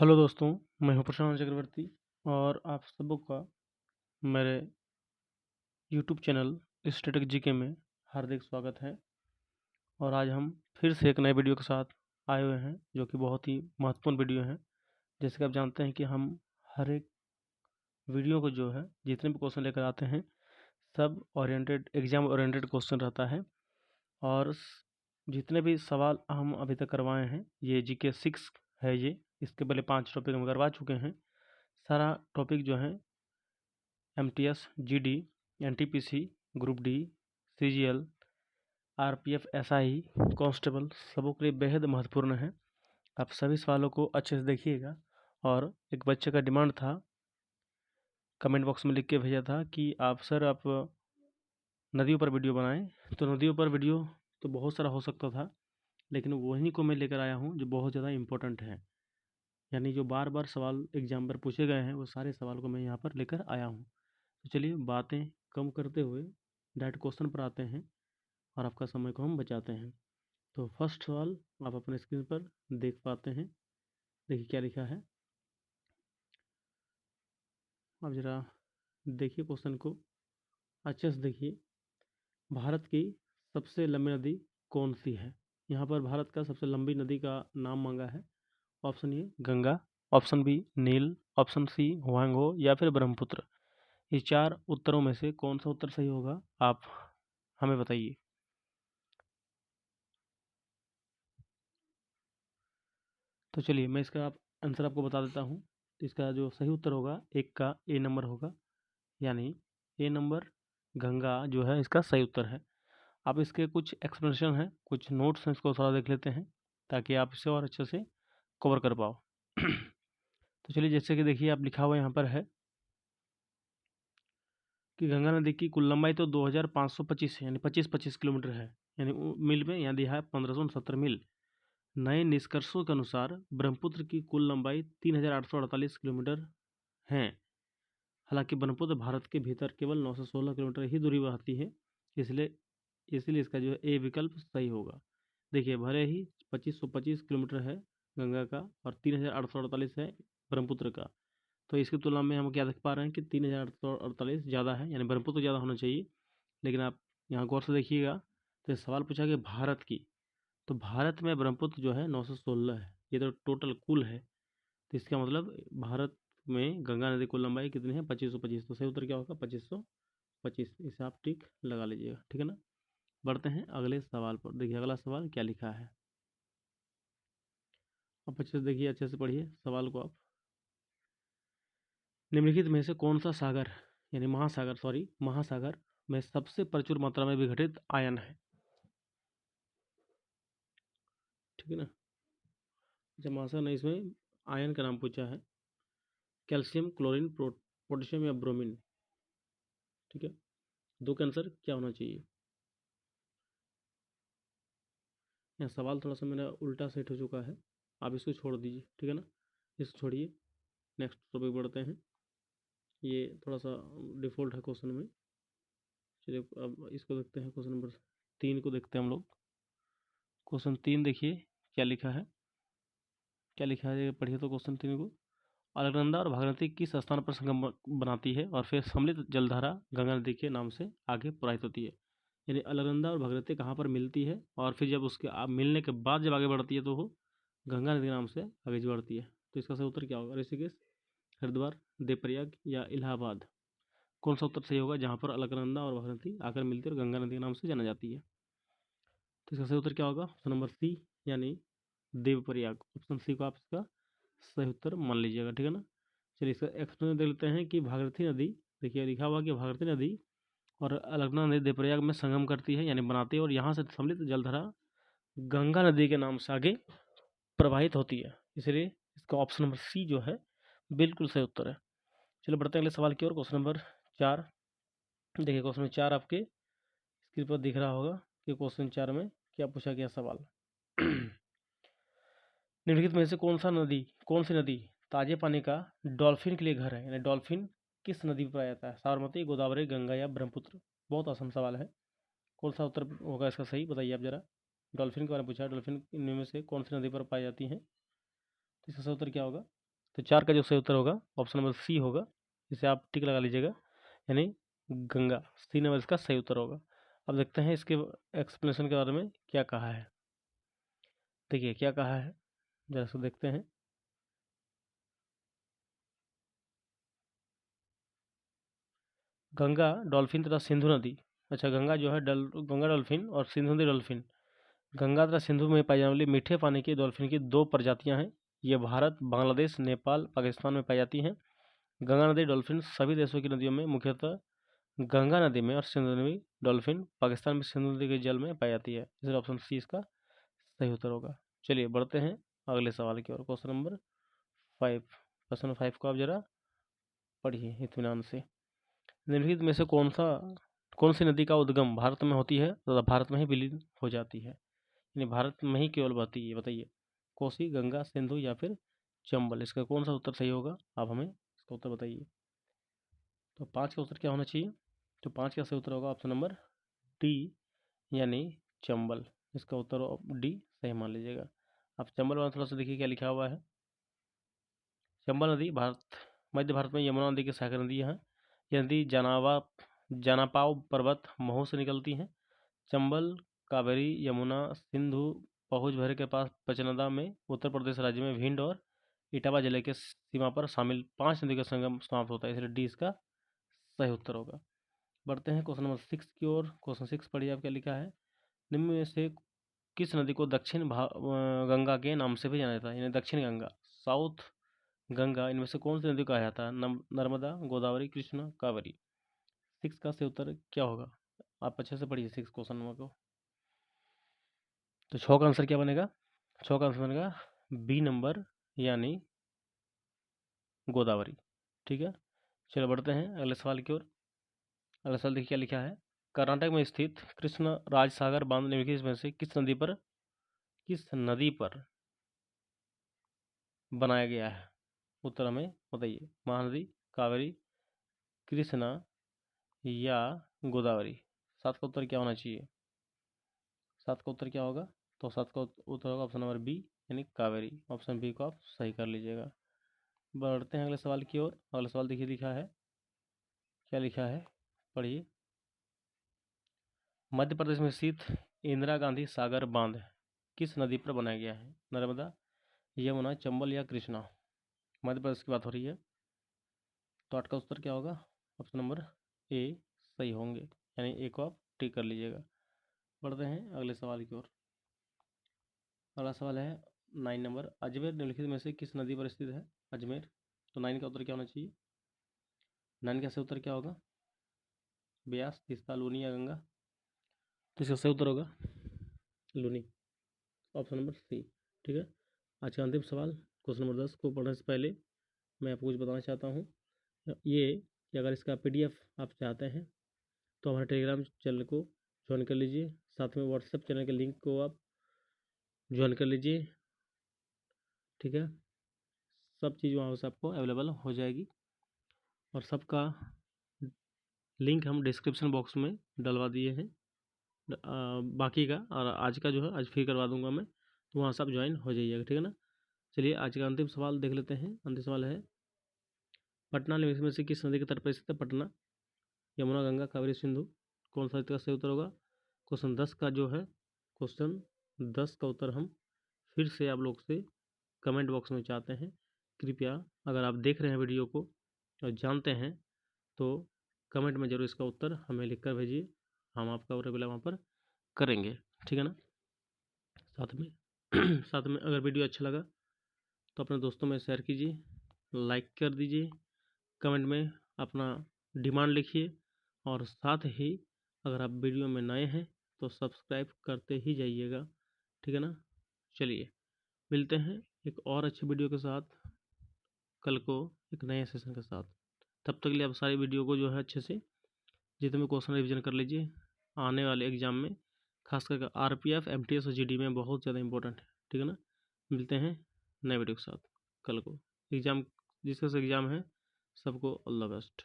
Hello दोस्तों, मैं हूं प्रशांत चक्रवर्ती और आप सबों का मेरे यूट्यूब चैनल स्टैटिक जीके में हार्दिक स्वागत है। और आज हम फिर से एक नए वीडियो के साथ आए हुए हैं, जो कि बहुत ही महत्वपूर्ण वीडियो है। जैसे कि आप जानते हैं कि हम हर एक वीडियो को जो है, जितने भी क्वेश्चन लेकर आते हैं, सब एग्जाम ओरिएंटेड क्वेश्चन रहता है। और जितने भी सवाल हम अभी तक करवाए हैं, ये जीके 6 है। ये इसके पहले 5 टॉपिक हम करवा चुके हैं। सारा टॉपिक जो है MTS, GD, NTPC, group D, CGL, RPF, SI, constable सबों के लिए बेहद महत्वपूर्ण है। आप सभी सवालों को अच्छे से देखिएगा। और एक बच्चे का डिमांड था, कमेंट बॉक्स में लिख के भेजा था कि आप नदियों पर वीडियो बनाएं। तो नदियों पर वीडियो तो बहुत सारा हो सकता था, लेकिन वहीं को मैं लेकर आया हूँ जो बहुत ज़्यादा इम्पोर्टेंट है। यानी जो बार बार सवाल एग्जाम पर पूछे गए हैं, वो सारे सवाल को मैं यहाँ पर लेकर आया हूँ। तो चलिए बातें कम करते हुए डायरेक्ट क्वेश्चन पर आते हैं और आपका समय को हम बचाते हैं। तो फर्स्ट सवाल आप अपने स्क्रीन पर देख पाते हैं। देखिए क्या लिखा है, आप ज़रा देखिए क्वेश्चन को अच्छे से देखिए। भारत की सबसे लंबी नदी कौन सी है? यहाँ पर भारत का सबसे लंबी नदी का नाम मांगा है। Option A Ganga, option B Nile, option C वांगो या फिर ब्रह्मपुत्र। इस 4 उत्तरों में से कौन सा उत्तर सही होगा, आप हमें बताइए। तो चलिए मैं इसका आंसर आपको बता देता हूँ। तो इसका जो सही उत्तर होगा, एक का ए नंबर होगा, यानी ए नंबर गंगा जो है इसका सही उत्तर है। अब इसके कुछ एक्सप्लेनेशन हैं, कुछ नोट्स हैं, इसको थोड़ा देख लेते हैं ताकि आप इसे और अच्छे से कवर कर पाओ। तो चलिए, जैसे कि देखिए आप लिखा हुआ यहाँ पर है कि गंगा नदी की कुल लंबाई तो 2525 है, यानी 25-25 किलोमीटर है। यानी मील में यहाँ दिया है 1569 मील। नए निष्कर्षों के अनुसार ब्रह्मपुत्र की कुल लंबाई 3848 किलोमीटर है। हालांकि ब्रह्मपुत्र भारत के भीतर केवल 916 किलोमीटर ही दूरी बढ़ती है, इसलिए इसलिए इसका जो है ए विकल्प सही होगा। देखिए, भले ही 2525 किलोमीटर है गंगा का और 3848 है ब्रह्मपुत्र का, तो इसकी तुलना में हम क्या देख पा रहे हैं कि 3848 ज़्यादा है, यानी ब्रह्मपुत्र ज़्यादा होना चाहिए। लेकिन आप यहाँ गौर से देखिएगा, तो सवाल पूछा कि भारत की, तो भारत में ब्रह्मपुत्र जो है 916 है, ये तो टोटल कुल है। तो इसका मतलब भारत में गंगा नदी कुल लंबाई कितनी है? 2525। तो सही उत्तर क्या होगा? 2525। इसे आप टिक लगा लीजिएगा, ठीक है ना। बढ़ते हैं अगले सवाल पर। देखिए अगला सवाल क्या लिखा है, आप अच्छे से देखिए, अच्छे से पढ़िए सवाल को आप। निम्नलिखित में से कौन सा सागर, यानी महासागर में सबसे प्रचुर मात्रा में विघटित आयन है? ठीक है ना। अच्छा, महासागर नहीं, इसमें आयन का नाम पूछा है, कैल्शियम, क्लोरीन, पोटेशियम या ब्रोमीन। ठीक है, दो का आंसर क्या होना चाहिए? यहाँ सवाल थोड़ा सा मेरा उल्टा सेट हो चुका है, आप इसको छोड़ दीजिए, ठीक है ना। इसको छोड़िए, नेक्स्ट टॉपिक बढ़ते हैं। ये थोड़ा सा डिफ़ॉल्ट है क्वेश्चन में। चलिए अब इसको देखते हैं, क्वेश्चन नंबर 3 को देखते हैं हम लोग। क्वेश्चन 3 देखिए क्या लिखा है, क्या लिखा है पढ़िए तो क्वेश्चन 3 को। अलकनंदा और भागीरथी किस स्थान पर संगम बनाती है और फिर सम्मिलित जलधारा गंगा नदी के नाम से आगे प्रवाहित होती है? यानी अलकनंदा और भागीरथी कहाँ पर मिलती है और फिर जब उसके मिलने के बाद जब आगे बढ़ती है तो वो गंगा नदी के नाम से आगे बढ़ती है। तो इसका सही उत्तर क्या होगा? ऋषिकेश, हरिद्वार, देवप्रयाग या इलाहाबाद। कौन सा उत्तर सही होगा जहाँ पर अलकनंदा और भागीरथी आकर मिलती है और गंगा नदी के नाम से जाना जाती है? तो इसका सही उत्तर क्या होगा? ऑप्शन नंबर सी, यानी देवप्रयाग। ऑप्शन सी को आप इसका सही उत्तर मान लीजिएगा, ठीक है ना। चलिए इसका एक्सप्लेन देख लेते हैं कि भागीरथी नदी, देखिए लिखा हुआ कि भागीरथी नदी और अलकनंदा नदी देवप्रयाग में संगम करती है, यानी बनाती है, और यहाँ से सम्मिलित जलधारा गंगा नदी के नाम से आगे प्रवाहित होती है। इसलिए इसका ऑप्शन नंबर सी जो है बिल्कुल सही उत्तर है। चलो बढ़ते हैं अगले सवाल की ओर। क्वेश्चन नंबर 4 देखिए, क्वेश्चन नंबर 4 आपके स्क्रीन पर दिख रहा होगा कि क्वेश्चन 4 में क्या पूछा गया सवाल। निम्नलिखित में से कौन सी नदी ताजे पानी का डॉल्फिन के लिए घर है? यानी डॉल्फिन किस नदी पर पाया जाता है? साबरमती, गोदावरी, गंगा या ब्रह्मपुत्र। बहुत आसान सवाल है, कौन सा उत्तर होगा इसका सही, बताइए आप जरा। डॉल्फिन के बारे में पूछा है, डॉल्फिन इनमें से कौन सी नदी पर पाई जाती है? तो इसका सही उत्तर क्या होगा? तो 4 का जो सही उत्तर होगा ऑप्शन नंबर सी होगा, इसे आप टिक लगा लीजिएगा, यानी गंगा, सी नंबर इसका सही उत्तर होगा। अब देखते हैं इसके एक्सप्लेनेशन के बारे में क्या कहा है। देखिए क्या कहा है, जरा से देखते हैं। गंगा डॉल्फिन तथा सिंधु नदी, अच्छा गंगा जो है गंगा डॉल्फिन और सिंधु नदी डॉल्फिन, गंगा तथा सिंधु में पाई जाने वाली मीठे पानी की डॉल्फिन की 2 प्रजातियां हैं। ये भारत, बांग्लादेश, नेपाल, पाकिस्तान में पाई जाती हैं। गंगा नदी डॉल्फिन सभी देशों की नदियों में मुख्यतः गंगा नदी में और सिंधु नदी डॉल्फिन पाकिस्तान में सिंधु नदी के जल में पाई जाती है। इसलिए ऑप्शन सी इसका सही उत्तर होगा। चलिए बढ़ते हैं अगले सवाल की ओर। क्वेश्चन नंबर 5, क्वेश्चन नंबर 5 को आप जरा पढ़िए इत्मीनान से। निम्नलिखित में से कौन सी नदी का उद्गम भारत में होती है तथा भारत में ही विलीन हो जाती है, यानी भारत में ही केवल बहती है, बताइए। कोसी, गंगा, सिंधु या फिर चंबल, इसका कौन सा उत्तर सही होगा, आप हमें इसका उत्तर बताइए। तो 5 का उत्तर क्या होना चाहिए, तो 5 का सही उत्तर होगा ऑप्शन नंबर डी, यानी चंबल। इसका उत्तर डी सही मान लीजिएगा। आप चंबल वाला थोड़ा सा देखिए क्या लिखा हुआ है। चंबल नदी मध्य भारत में यमुना नदी की सहायक नदी है। यह नदी जनापाव पर्वत महू से निकलती है। चंबल, कावेरी, यमुना, सिंधु पहुँच भरे के पास पचनदा में उत्तर प्रदेश राज्य में भिंड और इटावा जिले के सीमा पर शामिल 5 नदी का संगम समाप्त होता है, इसलिए डी इसका सही उत्तर होगा। बढ़ते हैं क्वेश्चन नंबर 6 की ओर। क्वेश्चन 6 पढ़िए आप क्या लिखा है। निम्न में से किस नदी को दक्षिण गंगा के नाम से भी जाना जाता है, यानी दक्षिण गंगा, साउथ गंगा, इनमें से कौन सी नदी को कहा जाता है, नर्मदा, गोदावरी, कृष्णा, कावेरी। 6 का सही उत्तर क्या होगा, आप अच्छे से पढ़िए 6 क्वेश्चन नंबर को। तो 6 का आंसर क्या बनेगा, 6 का आंसर बनेगा बी नंबर, यानी गोदावरी। ठीक है, चलो बढ़ते हैं अगले सवाल की ओर। अगला सवाल देखिए क्या लिखा है। कर्नाटक में स्थित कृष्ण राज सागर बांध निम्नलिखित में से किस नदी पर बनाया गया है, उत्तर हमें बताइए। महानदी, कावेरी, कृष्णा या गोदावरी। 7 का उत्तर क्या होना चाहिए, 7 का उत्तर क्या होगा, तो 7 का उत्तर होगा ऑप्शन नंबर बी, यानी कावेरी। ऑप्शन बी को आप सही कर लीजिएगा। बढ़ते हैं अगले सवाल की ओर। अगला सवाल देखिए लिखा है, क्या लिखा है पढ़िए। मध्य प्रदेश में स्थित इंदिरा गांधी सागर बांध किस नदी पर बनाया गया है, नर्मदा, यमुना, चंबल या कृष्णा। मध्य प्रदेश की बात हो रही है, तो 8 का उत्तर क्या होगा, ऑप्शन नंबर ए सही होंगे, यानी ए को आप टिक कर लीजिएगा। बढ़ते हैं अगले सवाल की ओर। अगला सवाल है 9 नंबर। अजमेर निम्नलिखित में से किस नदी पर स्थित है, अजमेर। तो 9 का उत्तर क्या होना चाहिए, 9 का सही उत्तर क्या होगा, ब्यास, तीस्ता, लूनी या गंगा। तो इसका सही उत्तर होगा लूनी, ऑप्शन नंबर सी। ठीक है, आज का अंतिम सवाल क्वेश्चन नंबर 10 को पढ़ने से पहले मैं आपको कुछ बताना चाहता हूँ, ये कि अगर इसका PDF आप चाहते हैं तो हमारे टेलीग्राम चैनल को ज्वाइन कर लीजिए, साथ में व्हाट्सएप चैनल के लिंक को आप ज्वाइन कर लीजिए। ठीक है, सब चीज़ वहाँ से आपको अवेलेबल हो जाएगी और सबका लिंक हम डिस्क्रिप्शन बॉक्स में डलवा दिए हैं। बाकी का और आज का जो है आज फ्री करवा दूंगा मैं, तो वहाँ से आप ज्वाइन हो जाइएगा। ठीक है ना, चलिए आज का अंतिम सवाल देख लेते हैं। अंतिम सवाल है, पटना में से किस नदी के तट पर स्थित है पटना, यमुना, गंगा, कावेरी, सिंधु। कौन सा इसका सही उत्तर होगा। क्वेश्चन 10 का जो है, क्वेश्चन 10 का उत्तर हम फिर से आप लोग से कमेंट बॉक्स में चाहते हैं। कृपया अगर आप देख रहे हैं वीडियो को और जानते हैं तो कमेंट में ज़रूर इसका उत्तर हमें लिख कर भेजिए, हम आपका रिप्लाई वहाँ पर करेंगे। ठीक है ना, साथ में साथ में अगर वीडियो अच्छा लगा तो अपने दोस्तों में शेयर कीजिए, लाइक कर दीजिए, कमेंट में अपना डिमांड लिखिए और साथ ही अगर आप वीडियो में नए हैं तो सब्सक्राइब करते ही जाइएगा। ठीक है ना, चलिए मिलते हैं एक और अच्छी वीडियो के साथ कल को एक नए सेशन के साथ। तब तक के लिए आप सारी वीडियो को जो है अच्छे से जितने भी क्वेश्चन रिवीजन कर लीजिए, आने वाले एग्जाम में खास करके RPF, MTS और GD में बहुत ज़्यादा इंपॉर्टेंट है। ठीक है ना, मिलते हैं नए वीडियो के साथ कल को। एग्ज़ाम जिसका एग्ज़ाम है सबको ऑल द बेस्ट।